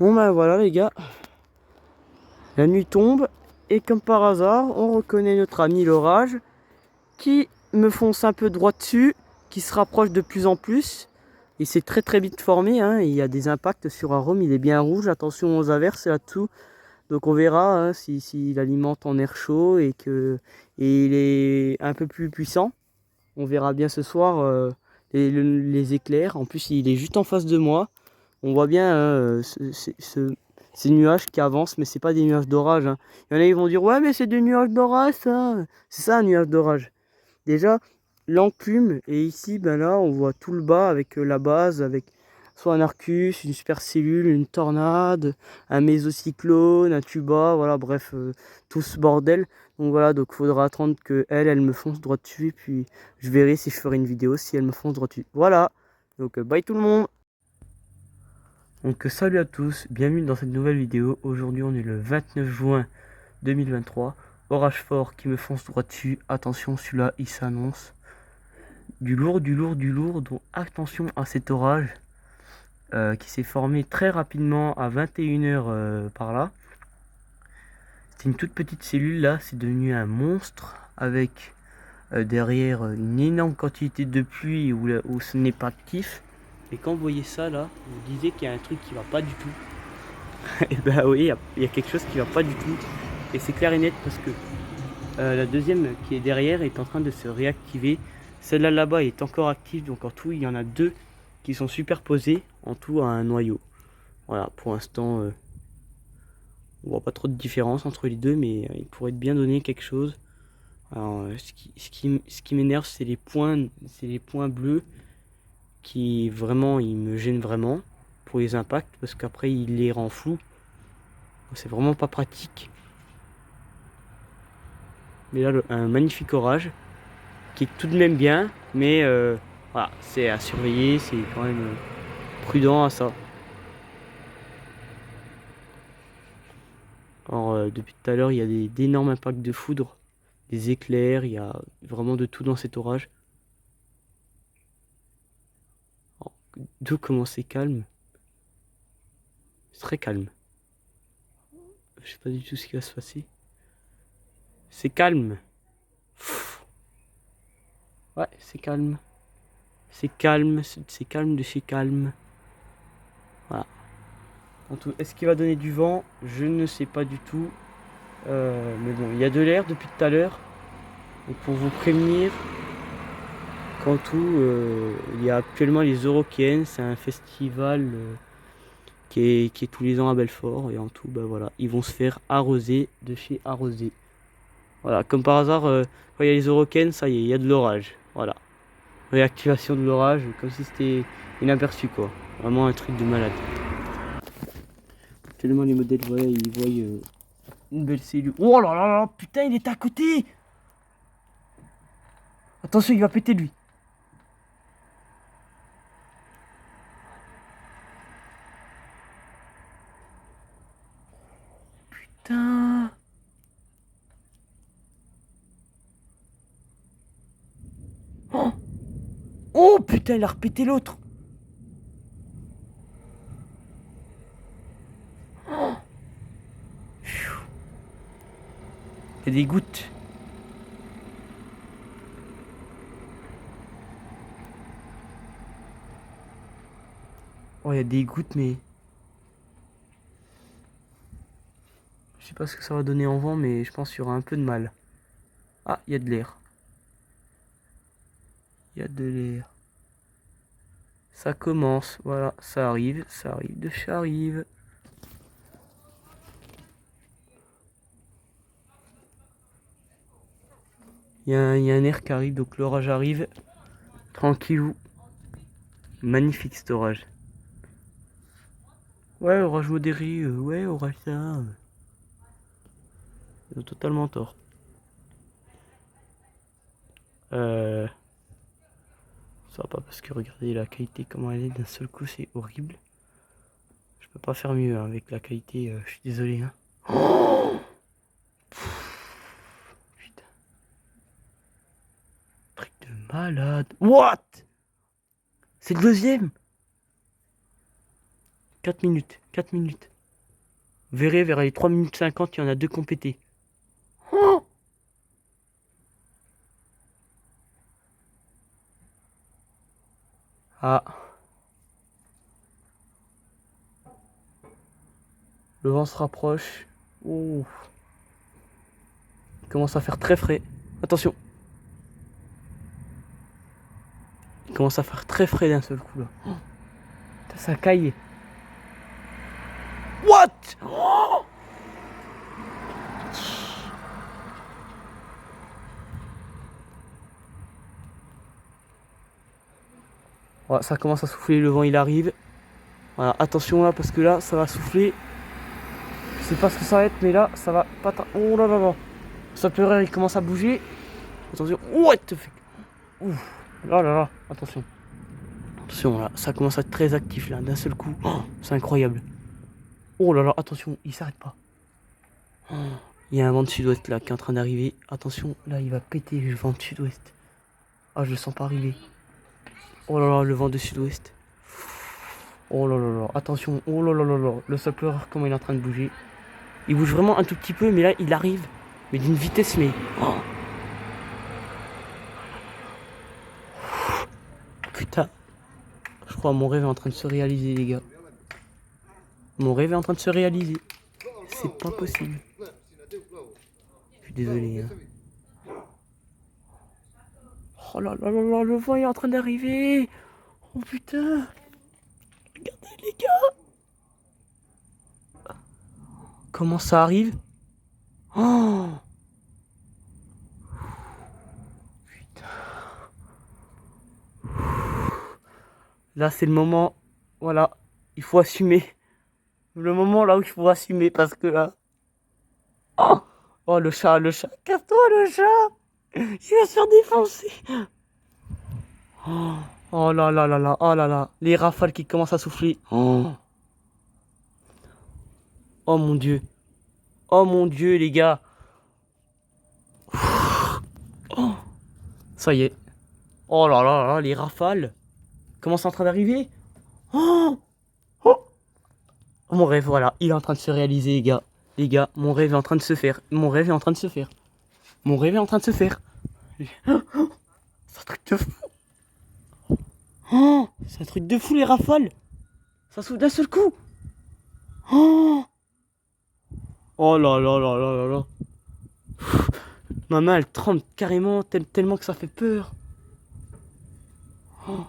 Bon ben voilà les gars, la nuit tombe et comme par hasard, on reconnaît notre ami l'orage qui me fonce un peu droit dessus, qui se rapproche de plus en plus. Il s'est très vite formé, hein. Il y a des impacts sur Arome, il est bien rouge, attention aux averses là-dessous. Donc on verra hein, s'il alimente en air chaud et il est un peu plus puissant. On verra bien ce soir les éclairs. En plus il est juste en face de moi. On voit bien hein, ces nuages qui avancent, mais c'est pas des nuages d'orage. Hein. Il y en a qui vont dire ouais mais c'est des nuages d'orage ça. C'est ça un nuage d'orage. Déjà l'enclume et ici ben là on voit tout le bas avec la base, avec soit un Arcus, une supercellule, une tornade, un mésocyclone, un tuba, voilà bref tout ce bordel. Donc voilà, donc faudra attendre que elle me fonce droit dessus et puis je verrai si je ferai une vidéo si elle me fonce droit dessus. Voilà. Donc bye tout le monde. Donc salut à tous, bienvenue dans cette nouvelle vidéo. Aujourd'hui on est le 29 juin 2023. Orage fort qui me fonce droit dessus. Attention, celui-là il s'annonce. Du lourd, du lourd, du lourd. Donc attention à cet orage qui s'est formé très rapidement à 21 h par là. C'était une toute petite cellule là, c'est devenu un monstre avec derrière une énorme quantité de pluie où ce n'est pas actif. Et quand vous voyez ça là, vous disiez qu'il y a un truc qui va pas du tout. Et ben oui, il y a quelque chose qui va pas du tout. Et c'est clair et net parce que la deuxième qui est derrière est en train de se réactiver. Celle-là là-bas est encore active, donc en tout il y en a deux qui sont superposées en tout à un noyau. Voilà, pour l'instant on voit pas trop de différence entre les deux, mais il pourrait bien donner quelque chose. Alors ce qui m'énerve c'est les points bleus qui vraiment ils me gênent vraiment pour les impacts parce qu'après il les rend flous. C'est vraiment pas pratique. Mais là un magnifique orage qui est tout de même bien, mais voilà, c'est à surveiller, c'est quand même prudent à ça. Alors depuis tout à l'heure il y a d'énormes impacts de foudre, des éclairs, il y a vraiment de tout dans cet orage. D'où comment c'est calme. C'est très calme. Je sais pas du tout ce qui va se passer. C'est calme. Pff. Ouais, c'est calme. C'est calme, c'est calme de chez calme. Voilà. En tout, est-ce qu'il va donner du vent? Je ne sais pas du tout. Mais bon, il y a de l'air depuis tout à l'heure. Donc pour vous prévenir, qu'en tout, il y a actuellement les Eurokéennes. C'est un festival qui est tous les ans à Belfort. Et en tout, bah voilà, ils vont se faire arroser de chez Arrosé. Voilà, comme par hasard, quand il y a les Eurokéennes, ça y est, il y a de l'orage. Voilà. Réactivation de l'orage, comme si c'était inaperçu quoi. Vraiment un truc de malade. Tellement les modèles, voilà, ils voient une belle cellule. Oh là là là, putain, il est à côté. Attention, il va péter lui. Putain. Oh, oh putain, il a repété l'autre. Oh. Il y a des gouttes. Oh, il y a des gouttes, mais je sais pas ce que ça va donner en vent, mais je pense qu'il y aura un peu de mal. Ah, il y a de l'air. Il y a de l'air. Ça commence, voilà, ça arrive de chez arrive. Il y a un air qui arrive, donc l'orage arrive. Tranquillou. Magnifique cet orage. Ouais, orage modéré, ouais, orage ça. Ils ont totalement tort. Ça va pas parce que regardez la qualité comment elle est d'un seul coup, c'est horrible. Je peux pas faire mieux hein, avec la qualité, je suis désolé. Hein. Oh putain. Truc de malade. What? C'est le deuxième. 4 minutes, 4 minutes. Vous verrez, vers les 3 minutes 50, il y en a 2 complétés. Oh, ah, le vent se rapproche. Oh, il commence à faire très frais. Attention. Il commence à faire très frais d'un seul coup là. Oh, ça caille. What? Oh, voilà, ça commence à souffler, le vent il arrive. Voilà, attention là parce que là ça va souffler. Je sais pas ce que ça va être, mais là ça va pas. Oh là là là. Ça pleureur il commence à bouger. Attention. What the fuck? Ouf. Là là là. Attention. Attention là, ça commence à être très actif là, d'un seul coup. Oh, c'est incroyable. Oh là là, attention, il s'arrête pas. Oh, il y a un vent de sud-ouest là qui est en train d'arriver. Attention, là il va péter le vent de sud-ouest. Ah, je le sens pas arriver. Oh là là, le vent de sud-ouest. Oh là là là, attention. Oh là là là là. Le sol pleureur, comment il est en train de bouger. Il bouge vraiment un tout petit peu, mais là il arrive. Mais d'une vitesse, mais. Oh, putain. Je crois que mon rêve est en train de se réaliser, les gars. Mon rêve est en train de se réaliser. C'est pas possible. Je suis désolé. Hein. Oh là là là là, le vent est en train d'arriver. Oh putain. Regardez les gars. Comment ça arrive? Oh putain. Là c'est le moment. Voilà. Il faut assumer. Le moment là où il faut assumer parce que là. Oh, oh le chat, le chat. Casse-toi le chat. Il va se faire défoncer. Oh, oh là là là là. Oh là là. Les rafales qui commencent à souffler. Oh, oh mon dieu. Oh mon dieu les gars. Oh, ça y est. Oh là là là, les rafales. Comment c'est en train d'arriver? Oh, oh, mon rêve, voilà, il est en train de se réaliser, les gars. Les gars, mon rêve est en train de se faire. Mon rêve est en train de se faire. Mon rêve est en train de se faire. C'est un truc de fou. Oh, c'est un truc de fou, les rafales. Ça souffle d'un seul coup. Oh, oh là là là là là là. Ma main, elle tremble carrément, tellement que ça fait peur. Oh,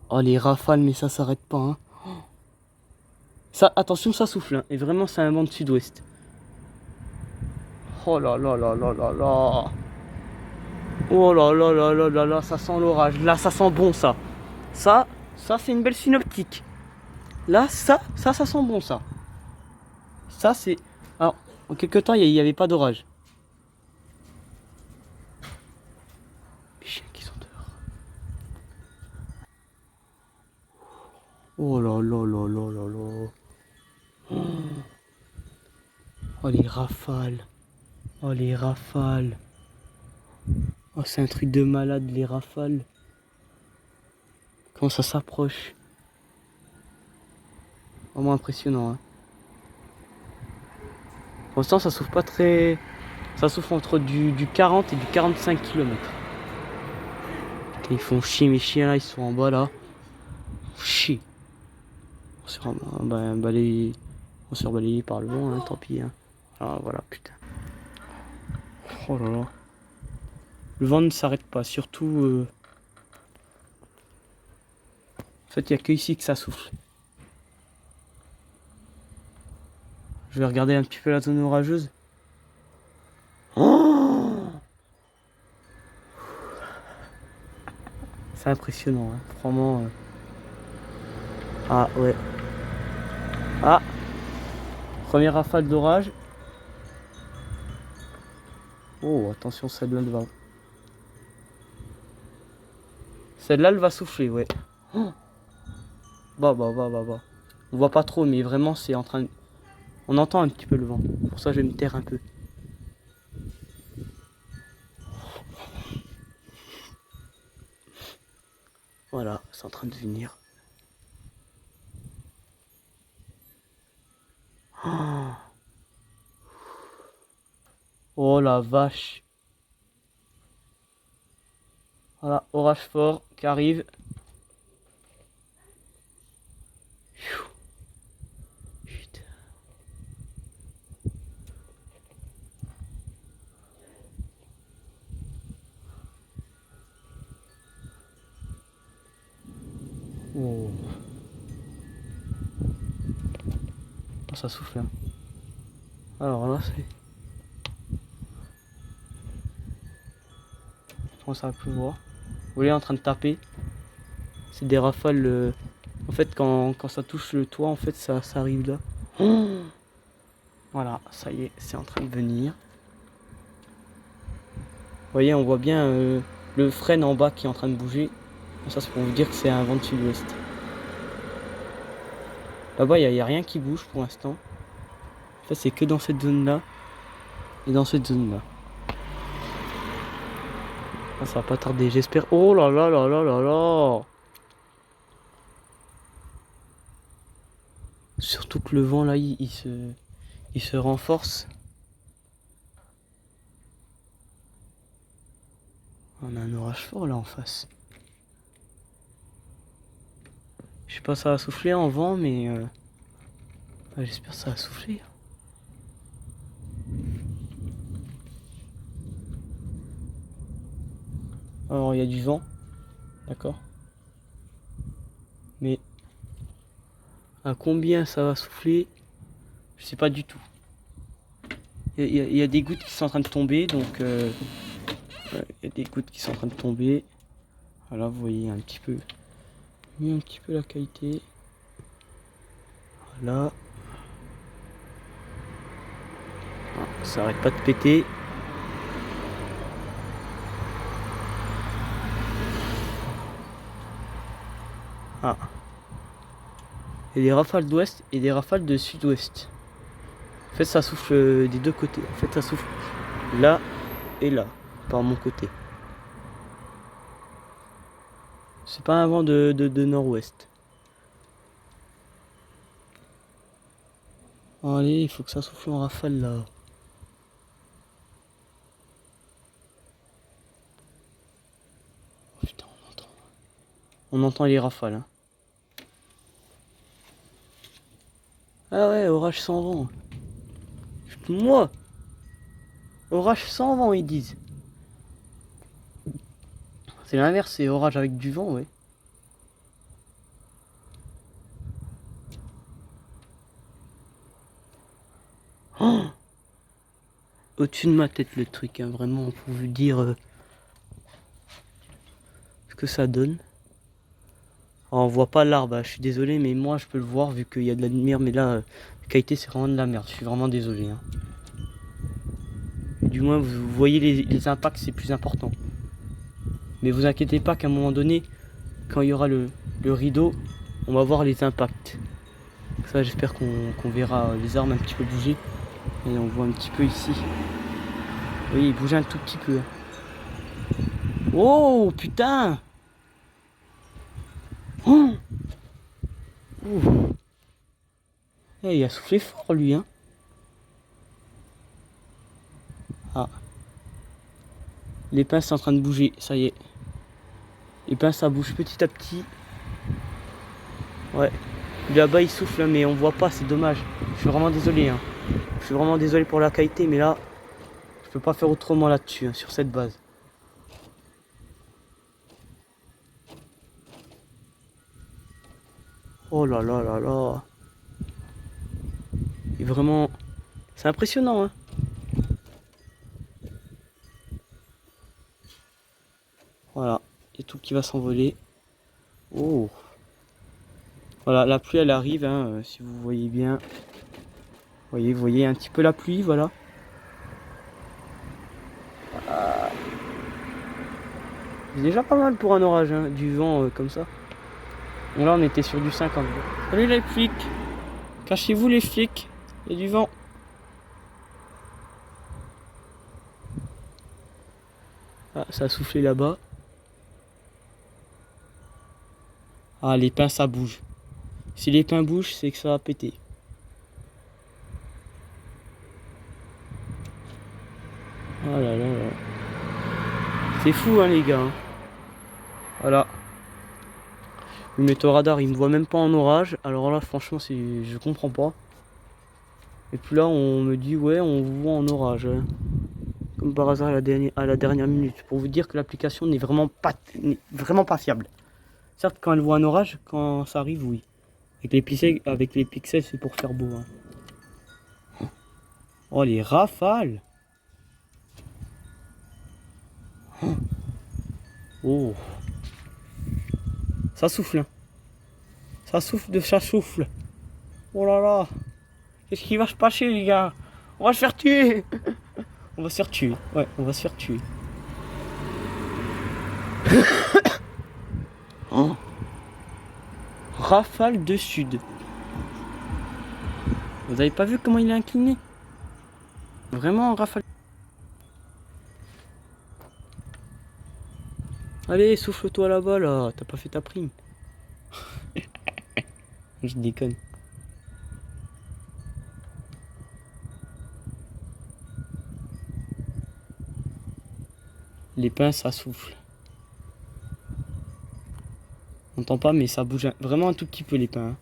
oh les rafales, mais ça s'arrête pas, hein. Ça, attention, ça souffle, hein. Et vraiment, c'est un vent de sud-ouest. Oh là là là là là là. Oh là là là là là là, ça sent l'orage. Là, ça sent bon, ça. Ça, c'est une belle synoptique. Là, ça sent bon, ça. Ça, c'est... Alors, en quelque temps, il n'y avait pas d'orage. Les chiens qui sont dehors. Oh là là là là là là. Oh, les rafales. Oh, les rafales. Oh, c'est un truc de malade, les rafales. Comment ça s'approche. Vraiment impressionnant, hein. Pour l'instant, ça souffle pas très... Ça souffle entre du 40 et du 45 km. Ils font chier, mes chiens là, ils sont en bas là. Chier. On s'est balayé par le vent, hein, tant pis. Hein. Ah voilà, putain. Oh là là. Le vent ne s'arrête pas, surtout... En fait, il n'y a que ici que ça souffle. Je vais regarder un petit peu la zone orageuse. Oh, c'est impressionnant, hein. Vraiment. Ah ouais. Ah, première rafale d'orage. Oh, attention, celle-là, elle va... Celle-là, elle va souffler, ouais. Oh. Bah. On voit pas trop, mais vraiment, c'est en train de... On entend un petit peu le vent. Pour ça, je vais me taire un peu. Voilà, c'est en train de venir. Oh la vache. Voilà, orage fort qui arrive. Putain. Oh. Oh, ça souffle. Hein. Alors là, c'est. Comment ça va pleuvoir. Vous voyez, en train de taper. C'est des rafales. En fait, quand ça touche le toit, en fait, ça arrive là. Oh, voilà, ça y est, c'est en train de venir. Vous voyez, on voit bien le frêne en bas qui est en train de bouger. Ça, c'est pour vous dire que c'est un vent de sud-ouest. Là-bas, il n'y a rien qui bouge pour l'instant. En fait, c'est que dans cette zone-là et dans cette zone-là. Ah, ça va pas tarder, j'espère. Oh là là là là là là! Surtout que le vent, là, il se renforce. On a un orage fort, là, en face. Je sais pas, ça va souffler en vent, mais... j'espère que ça va souffler. Alors, il y a du vent. D'accord. Mais... à combien ça va souffler? Je sais pas du tout. Il y a des gouttes qui sont en train de tomber, donc... il y a des gouttes qui sont en train de tomber. Voilà, vous voyez un petit peu... mis un petit peu la qualité. Voilà. Ah, ça arrête pas de péter. Ah. Il y a des rafales d'ouest et des rafales de sud-ouest. En fait, ça souffle des deux côtés. En fait, ça souffle là et là, par mon côté. C'est pas un vent de nord-ouest. Allez, il faut que ça souffle en rafale là. Oh, putain, on entend. On entend les rafales. Hein. Ah ouais, orage sans vent. Moi, orage sans vent, ils disent. C'est l'inverse, c'est orage avec du vent, ouais. Oh, au-dessus de ma tête le truc, hein, vraiment, pour vous dire ce que ça donne. Alors, on voit pas l'arbre, hein, je suis désolé, mais moi je peux le voir vu qu'il y a de la lumière, mais là, la qualité c'est vraiment de la merde, je suis vraiment désolé. Hein. Du moins, vous voyez les impacts, c'est plus important. Mais vous inquiétez pas qu'à un moment donné, quand il y aura le rideau, on va voir les impacts. Ça, j'espère qu'on verra les arbres un petit peu bouger. Et on voit un petit peu ici. Vous voyez, il bouge un tout petit peu. Oh, putain! Oh, il a soufflé fort, lui, hein. Ah. Les pins sont en train de bouger, ça y est. Les pins, ça bouge petit à petit. Ouais. Là-bas, il souffle, mais on voit pas, c'est dommage. Je suis vraiment désolé, hein. Je suis vraiment désolé pour la qualité, mais là, je peux pas faire autrement là-dessus, hein, sur cette base. Oh là là là là. Et vraiment, c'est impressionnant, hein. Voilà, il y a tout qui va s'envoler. Oh. Voilà, la pluie, elle arrive, hein, si vous voyez bien. Vous voyez un petit peu la pluie, voilà. C'est déjà pas mal pour un orage, hein, du vent comme ça. Bon, là, on était sur du 50. Salut les flics. Cachez-vous les flics. Il y a du vent. Ah, ça a soufflé là-bas. Ah, les pins, ça bouge. Si les pins bougent, c'est que ça va péter. Oh là là là. C'est fou hein les gars. Hein. Voilà. Le météoradar il me voit même pas en orage. Alors là franchement je comprends pas. Et puis là on me dit ouais on vous voit en orage. Hein. Comme par hasard à la dernière minute. Pour vous dire que l'application n'est vraiment pas fiable. Certes quand elle voit un orage, quand ça arrive oui. Avec les pixels c'est pour faire beau. Hein. Oh les rafales. Oh. Ça souffle. Hein. Ça souffle de ça souffle. Oh là là. Qu'est-ce qui va se passer les gars? On va se faire tuer. On va se faire tuer. Ouais, on va se faire tuer. Oh. Rafale de sud. Vous avez pas vu comment il est incliné? Vraiment rafale. Allez, souffle-toi là-bas là. T'as pas fait ta prime. Je déconne. Les pins ça souffle. On entend pas mais ça bouge vraiment un tout petit peu les pins. Hein.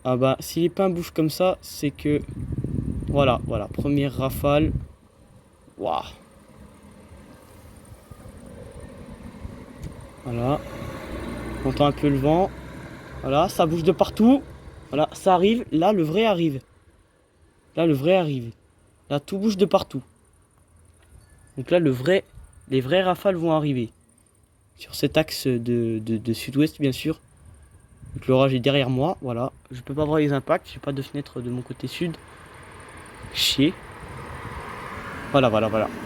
Ah bah si les pins bougent comme ça, c'est que voilà, première rafale. Waouh. Voilà. On entend un peu le vent. Voilà, ça bouge de partout. Voilà, ça arrive. Là, le vrai arrive. Là, le vrai arrive. Là, tout bouge de partout. Donc là, les vraies rafales vont arriver. Sur cet axe de sud-ouest, bien sûr. Donc l'orage est derrière moi. Voilà. Je peux pas voir les impacts. J'ai pas de fenêtre de mon côté sud. Chier. Voilà.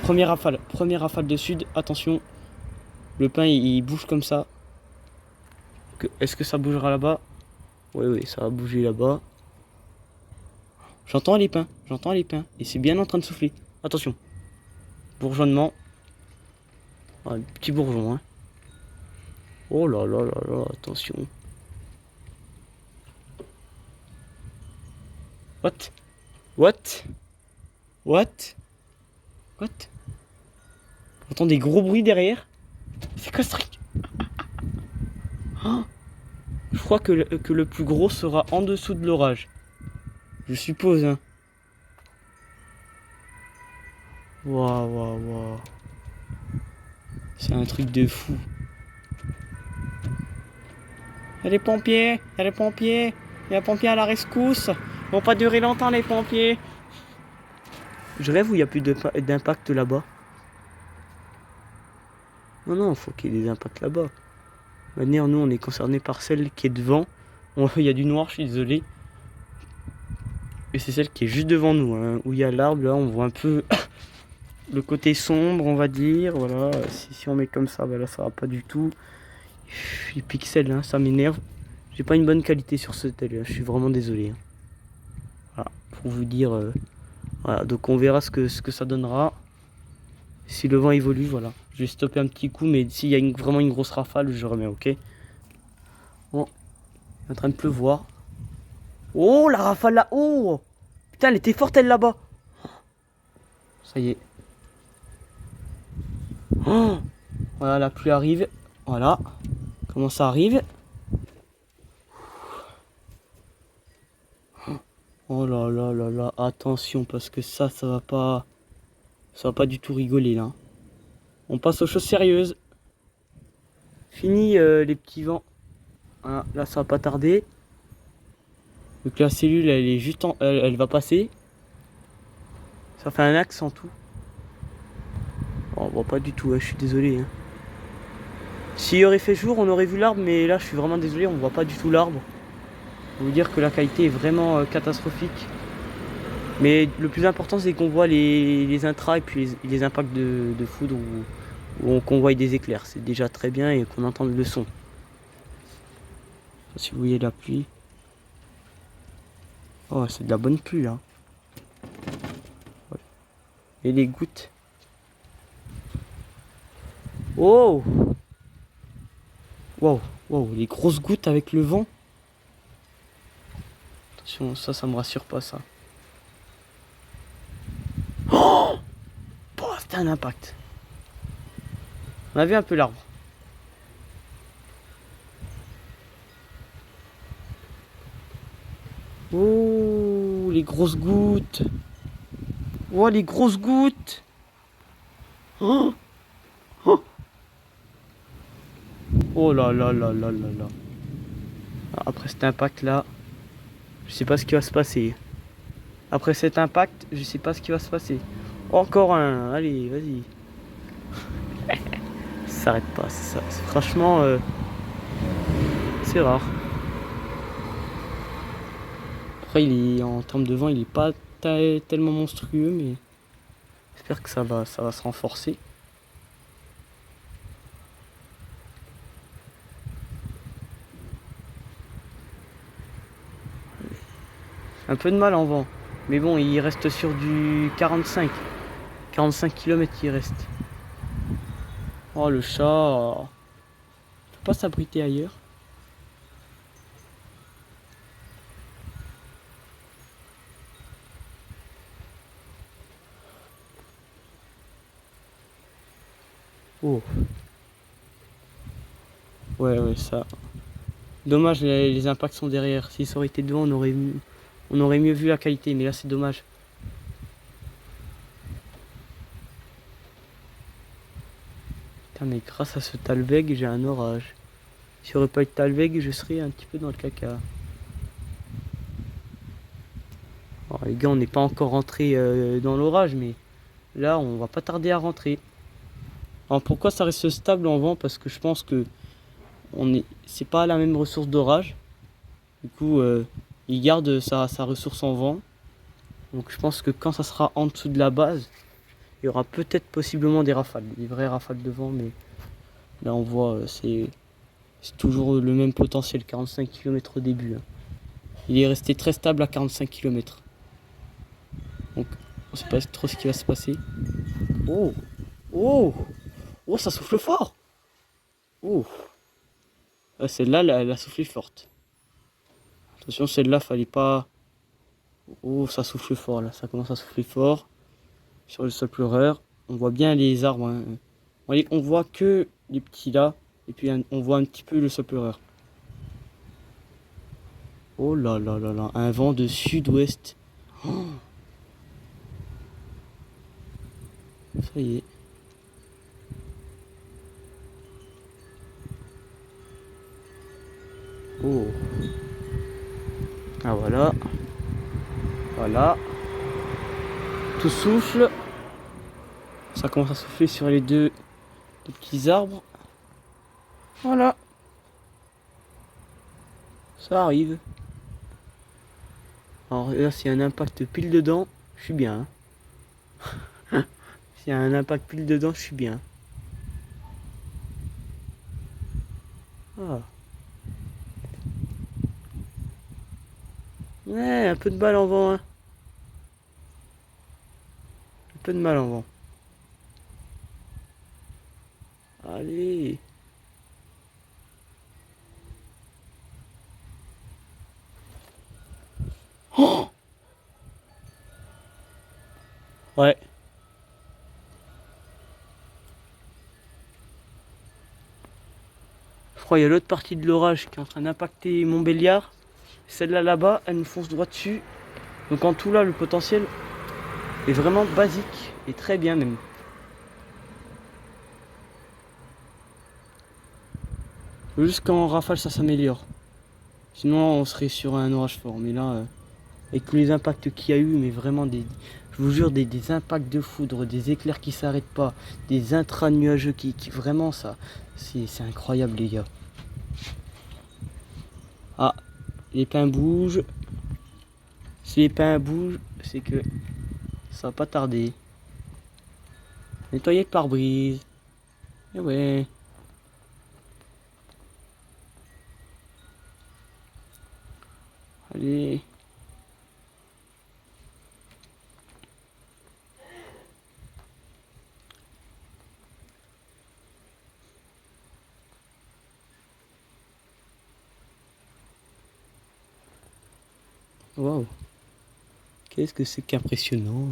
Première rafale de sud. Attention. Le pin, il bouge comme ça. Est-ce que ça bougera là-bas? Oui, ça va bouger là-bas. J'entends les pins. Et c'est bien en train de souffler. Attention. Bourgeonnement. Ah, petit bourgeon, hein. Oh là là, attention. What? J'entends des gros bruits derrière. C'est quoi ce truc? Oh, je crois que le plus gros sera en dessous de l'orage. Je suppose, hein. Waouh. C'est un truc de fou. Il y a les pompiers. Il y a un pompier à la rescousse. Ils vont pas durer longtemps les pompiers. Je rêve où il n'y a plus d'impact là-bas. Non, faut qu'il y ait des impacts là-bas. Maintenant, nous, on est concerné par celle qui est devant. Il y a du noir, je suis désolé. Et c'est celle qui est juste devant nous, hein, où il y a l'arbre. Là, on voit un peu le côté sombre, on va dire. Voilà, si on met comme ça, bah là, ça va pas du tout. Les pixels, hein, ça m'énerve. J'ai pas une bonne qualité sur ce tel. Je suis vraiment désolé. Hein. Voilà, pour vous dire. Voilà, donc on verra ce que ça donnera. Si le vent évolue, voilà. Je vais stopper un petit coup, mais s'il y a vraiment une grosse rafale, je remets, ok. Bon, il est en train de pleuvoir. Oh, la rafale là, oh putain, elle était forte, elle là-bas. Ça y est. Oh, voilà, la pluie arrive. Voilà. Comment ça arrive? Oh là, attention, parce que ça va pas... Ça va pas du tout rigoler, là. On passe aux choses sérieuses. Fini les petits vents. Voilà, là ça va pas tarder. Donc la cellule elle est juste elle va passer. Ça fait un axe en tout. Oh, on voit pas du tout, hein, je suis désolé. Hein. S'il aurait fait jour, on aurait vu l'arbre, mais là je suis vraiment désolé, on voit pas du tout l'arbre. Je veux dire que la qualité est vraiment catastrophique. Mais le plus important c'est qu'on voit les intras et puis les impacts de foudre ou qu'on voit des éclairs. C'est déjà très bien et qu'on entende le son. Si vous voyez la pluie. Oh, c'est de la bonne pluie là. Ouais. Et les gouttes. Oh! Wow, les grosses gouttes avec le vent. Attention, ça me rassure pas ça. Oh! c'était un impact. On a vu un peu l'arbre. Oh, les grosses gouttes. Oh, les grosses gouttes. Oh, oh. Oh là là là là là là. Après cet impact là, je sais pas ce qui va se passer. Après cet impact, je sais pas ce qui va se passer. Encore un, allez, vas-y. Ça s'arrête pas, c'est ça. Franchement, c'est rare. Après, il est en termes de vent, il est pas tellement monstrueux, mais j'espère que ça va se renforcer. Un peu de mal en vent, mais bon, il reste sur du 45 km il reste. Oh le chat, il peut pas s'abriter ailleurs. Oh, ouais, ça. Dommage, les impacts sont derrière. Si ça aurait été devant, on aurait mieux vu la qualité, mais là c'est dommage. Putain, mais grâce à ce Talweg, j'ai un orage. Si n'y aurait pas eu de Talweg, je serais un petit peu dans le caca. Alors, les gars, on n'est pas encore rentré dans l'orage, mais là, on va pas tarder à rentrer. Alors pourquoi ça reste stable en vent? Parce que je pense que c'est pas la même ressource d'orage. Du coup, il garde sa ressource en vent. Donc je pense que quand ça sera en dessous de la base, il y aura peut-être possiblement des rafales, des vraies rafales de vent, mais là on voit c'est toujours le même potentiel, 45 km au début. Hein. Il est resté très stable à 45 km. Donc on sait pas trop ce qui va se passer. Oh, oh, oh, ça souffle fort. Oh, celle-là, elle a soufflé forte. Attention, celle-là, fallait pas. Oh, ça souffle fort là, ça commence à souffler fort. Sur le sol pleureur, on voit bien les arbres. Hein. On voit que les petits là, et puis on voit un petit peu le sol pleureur. Oh là là là là, un vent de sud-ouest. Oh, ça y est. Oh. Ah voilà. Voilà. Tout souffle. Ça commence à souffler sur les deux petits arbres. Voilà. Ça arrive. Alors là, s'il y a un impact pile dedans, je suis bien. Hein. S'il y a un impact pile dedans, je suis bien. Ah. Ouais, un peu de balle en vent. Hein. Un peu de mal en vent. Allez. Oh, ouais. Je crois qu'il y a l'autre partie de l'orage qui est en train d'impacter Montbéliard. Celle-là là-bas, elle nous fonce droit dessus. Donc en tout là, le potentiel est vraiment basique et très bien même. Faut juste qu'en rafale ça s'améliore. Sinon on serait sur un orage fort. Mais là, avec tous les impacts qu'il y a eu, mais vraiment je vous jure, des impacts de foudre, des éclairs qui s'arrêtent pas, des intras nuageux qui vraiment ça, c'est incroyable les gars. Ah, les pins bougent. Si les pins bougent, c'est que ça va pas tarder. Nettoyer le pare-brise. Eh ouais. Allez. Waouh. Qu'est-ce que c'est qu'impressionnant.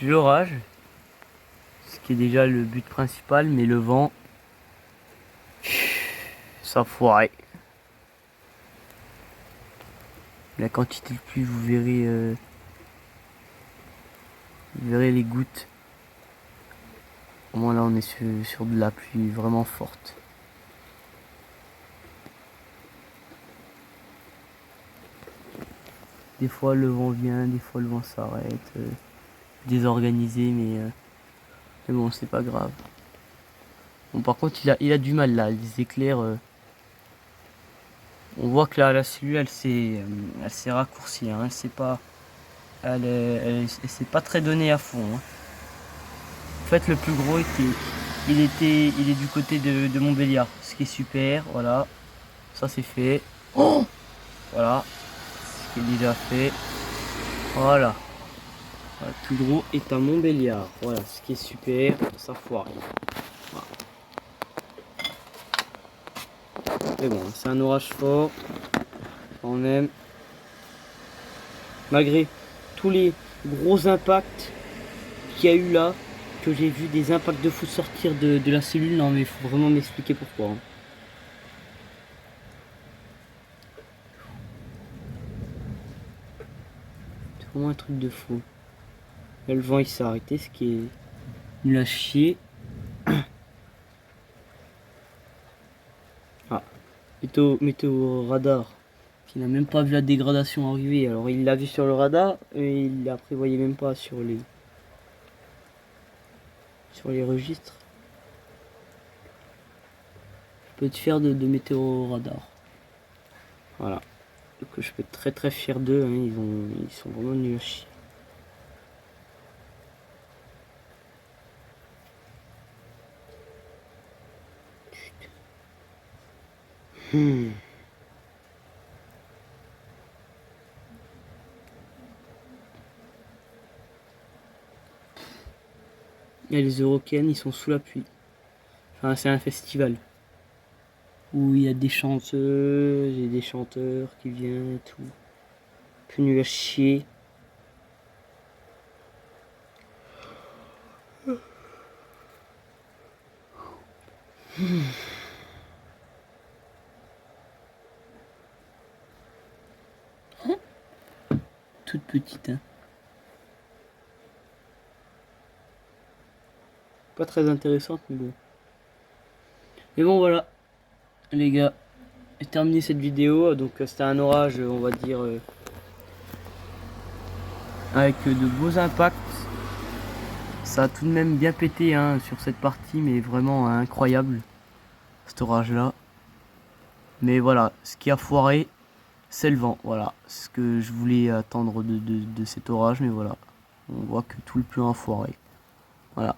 j'ai l'orage, ce qui est déjà le but principal, mais le vent, ça foirait. La quantité de pluie, vous verrez les gouttes. Au moins là on est sur de la pluie vraiment forte. Des fois le vent vient, des fois le vent s'arrête. Désorganisé, mais bon, c'est pas grave. Bon, par contre il a du mal là, les éclairs. On voit que là la cellule elle s'est raccourcie, hein, elle s'est pas très donnée à fond. Hein. En fait le plus gros il est du côté de Montbéliard, ce qui est super, voilà. Ça c'est fait. Oh voilà, ce qui est déjà fait. Voilà. Voilà, le plus gros est à Montbéliard, voilà, ce qui est super, ça foire. Voilà. Mais bon, c'est un orage fort, quand même. Malgré tous les gros impacts qu'il y a eu là, que j'ai vu des impacts de fou sortir de la cellule, non mais il faut vraiment m'expliquer pourquoi. Hein. C'est vraiment un truc de fou. Là, le vent il s'est arrêté, ce qui est nul à chier. Ah, météo radar, qui n'a même pas vu la dégradation arriver. Alors il l'a vu sur le radar, et il la prévoyait même pas sur les registres. Je peux être fier de météo radar. Voilà. Donc je peux être très très fier d'eux, hein. Ils sont vraiment nuls à chier. Il y a les Eurocaines, ils sont sous la pluie. Enfin, c'est un festival où il y a des chanteuses et des chanteurs qui viennent et tout. Plus nul à chier. Toute petite, hein. Pas très intéressante, mais bon. Mais bon, voilà, les gars. J'ai terminé cette vidéo. Donc, c'était un orage, on va dire, avec de beaux impacts. Ça a tout de même bien pété hein, sur cette partie, mais vraiment incroyable, cet orage-là. Mais voilà, ce qui a foiré, c'est le vent. Voilà, ce que je voulais attendre de cet orage, mais voilà. On voit que tout le plan a foiré. Voilà.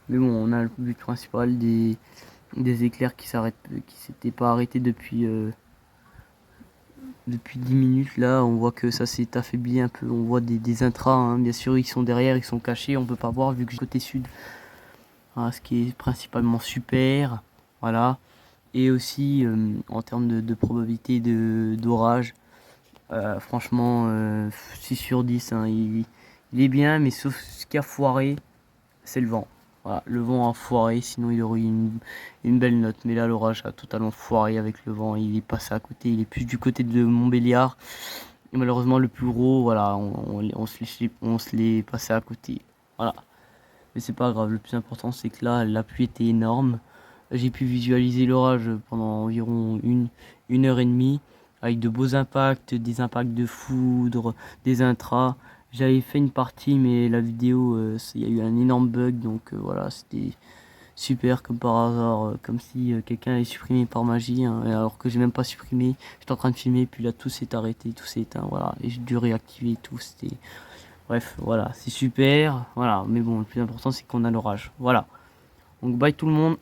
Mais bon, on a le but principal des éclairs qui s'étaient pas arrêtés depuis 10 minutes. Là, on voit que ça s'est affaibli un peu. On voit des intras, hein. Bien sûr, ils sont derrière, ils sont cachés. On peut pas voir vu que j'ai côté sud. Voilà, ce qui est principalement super. Voilà. Et aussi, en termes de probabilité d'orage, franchement, 6 sur 10. Hein, il est bien, mais sauf ce qui a foiré, c'est le vent. Voilà, le vent a foiré, sinon il aurait eu une belle note. Mais là, l'orage a totalement foiré avec le vent. Il est passé à côté, il est plus du côté de Montbéliard. Et malheureusement, le plus gros, voilà, on se l'est passé à côté. Voilà. Mais c'est pas grave, le plus important, c'est que là, la pluie était énorme. J'ai pu visualiser l'orage pendant environ une heure et demie, avec de beaux impacts, des impacts de foudre, des intras. J'avais fait une partie, mais la vidéo, il y a eu un énorme bug, donc voilà, c'était super comme par hasard, comme si quelqu'un avait supprimé par magie, hein, alors que j'ai même pas supprimé. J'étais en train de filmer, puis là tout s'est arrêté, tout s'est éteint, voilà, et j'ai dû réactiver tout. C'était, bref, voilà, c'est super, voilà, mais bon, le plus important c'est qu'on a l'orage, voilà. Donc bye tout le monde.